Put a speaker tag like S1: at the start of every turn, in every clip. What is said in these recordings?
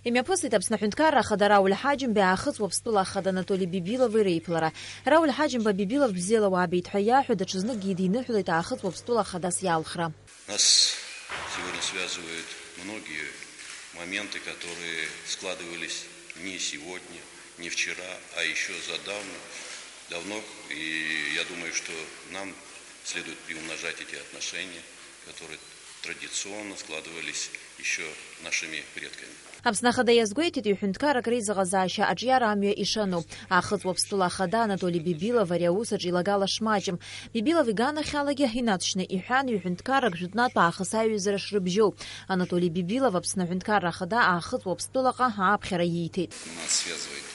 S1: Имяпосит Аԥсны Ахада Рауль Ҳаџьымба иаахыҵуа Аԥстәыла Ахада Анатолий Бибилов иреиԥылара. Рауль Ҳаџьымба Бибилов бзиала уаабеит ҳәа иаҳәо даҽазныкгьы идиныҳәалеит аахыҵуа Аԥстәыла Ахадас иалхра.
S2: Нас сегодня связывают многие моменты, которые складывались не сегодня, не вчера, а еще давно. И я думаю, что нам следует приумножать эти отношения, которые традиционно складывались еще нашими предками.
S1: Аԥсны Ахада иазгәеиҭеит ҩ-ҳәынҭқаррак реизыҟазаашьа аҿиара амҩа ишану. Аахыҵуа Аԥстәыла Ахада Анатолий Бибилов ари аус аҿы илагала шмаҷым. Бибилов иганахьалагьы инаҵшьны иҳәан ҩ-ҳәынҭқаррак жәытәнатә аахыс аиҩызара шрыбжьоу. Анатолий Бибилов Аԥсны Аҳәынҭқарра Ахада аахыҵуа Аԥстәылаҟа ааԥхьара ииҭеит.
S2: Нас связывает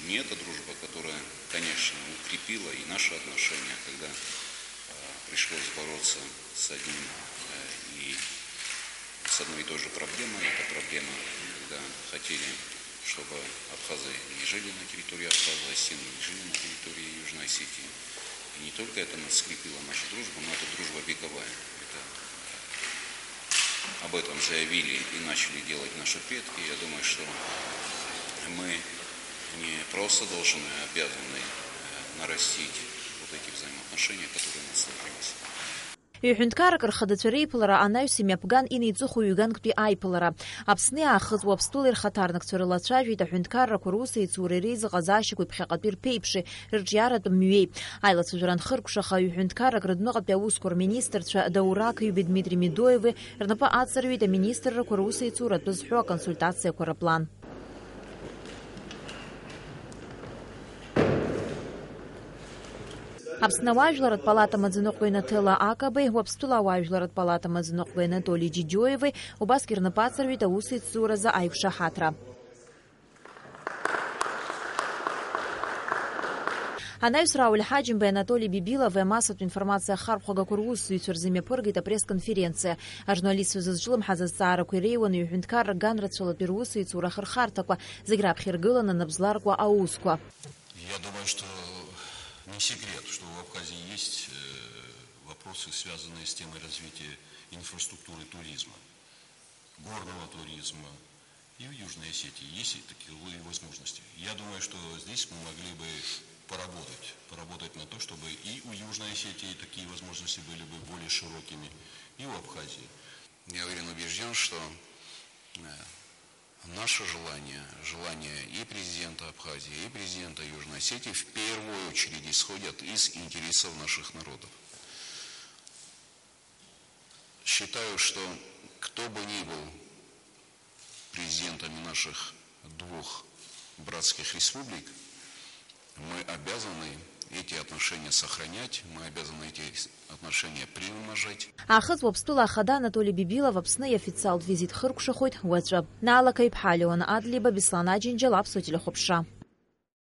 S2: не эта дружба, которая, конечно, укрепила и наши отношения, когда пришлось бороться с одной и той же проблемой. Это проблема, когда хотели, чтобы абхазы не жили на территории Абхазии, осетины не жили на территории Южной Осетии. И не только это нас скрепило нашу дружбу, но это дружба вековая. Об этом заявили и начали делать наши предки. Я думаю, что мы не просто должны, а обязаны нарастить вот эти взаимоотношения, которые у нас сложились.
S1: Ҩ-ҳәынҭқаррак рхадацәа реиԥылара анаҩс имҩаԥган инеиҵыху ҩ-ганктәи аиԥылара. Аԥсны иаахыҵуа Аԥстәыла ирхаҭарнакцәа рылацәажәеит аҳәынҭқаррақәа русеицура реизыҟазаашьақәа иԥхьаҟатәи рԥеиԥши рҿиаратә мҩеи. Аилацәажәара анхыркәшаха ҩ-ҳәынҭқаррак рыдныҟатәи аусқәа рминистрцәа Даурак-Ҩбеи Дмитрий Медоеви рнапы аҵарҩит аминистррақәа русеицуратәы зҳәо аконсультациақәа рыплан. Аԥсны ауаажәларатә палата маӡаныҟәгаҩ Наҭела Акабеи, Уаԥстәыла ауаажәларатә палата маӡаныҟәгаҩ Анатолий Џьиџьоеви убасгьы рнапы аҵарҩит аусеицуразы аиқәшаҳаҭра. Анаҩс Рауль Ҳаџьымбеи Анатолий Бибилови амассатә информациа ахархәагақәа русзуҩцәа рзы имҩаԥыргеит апресс-конференциа. Ажурналистцәа зызҿлымҳаз азҵаарақәа иреиуаны ҩ-ҳәынҭқаррак ганрацәалатәи русеицура ахырхарҭақәа зегь раԥхьа набзларкуа аусқәа.
S2: Я думаю, что не секрет, что в Абхазии есть вопросы, связанные с темой развития инфраструктуры туризма, горного туризма. И в Южной Осетии есть такие возможности. Я думаю, что здесь мы могли бы поработать на то, чтобы и у Южной Осетии такие возможности были бы более широкими, и у Абхазии. Я убежден, что наше желание и президента Абхазии, и президента Южной Осетии в первую очередь исходят из интересов наших народов. Считаю, что кто бы ни был президентами наших двух братских республик, мы обязаны эти отношения сохранять, мы обязаны эти отношения приумножать.
S1: Аахыҵуа Аԥстәыла Ахада Анатолий Бибилов Аԥсны иофициалтә визит хыркәшахоит уаҵәы. Наала Каиԥҳа, Леон Адлиба, Беслан Аџьынџьал, Аԥсуа телехәаԥшра.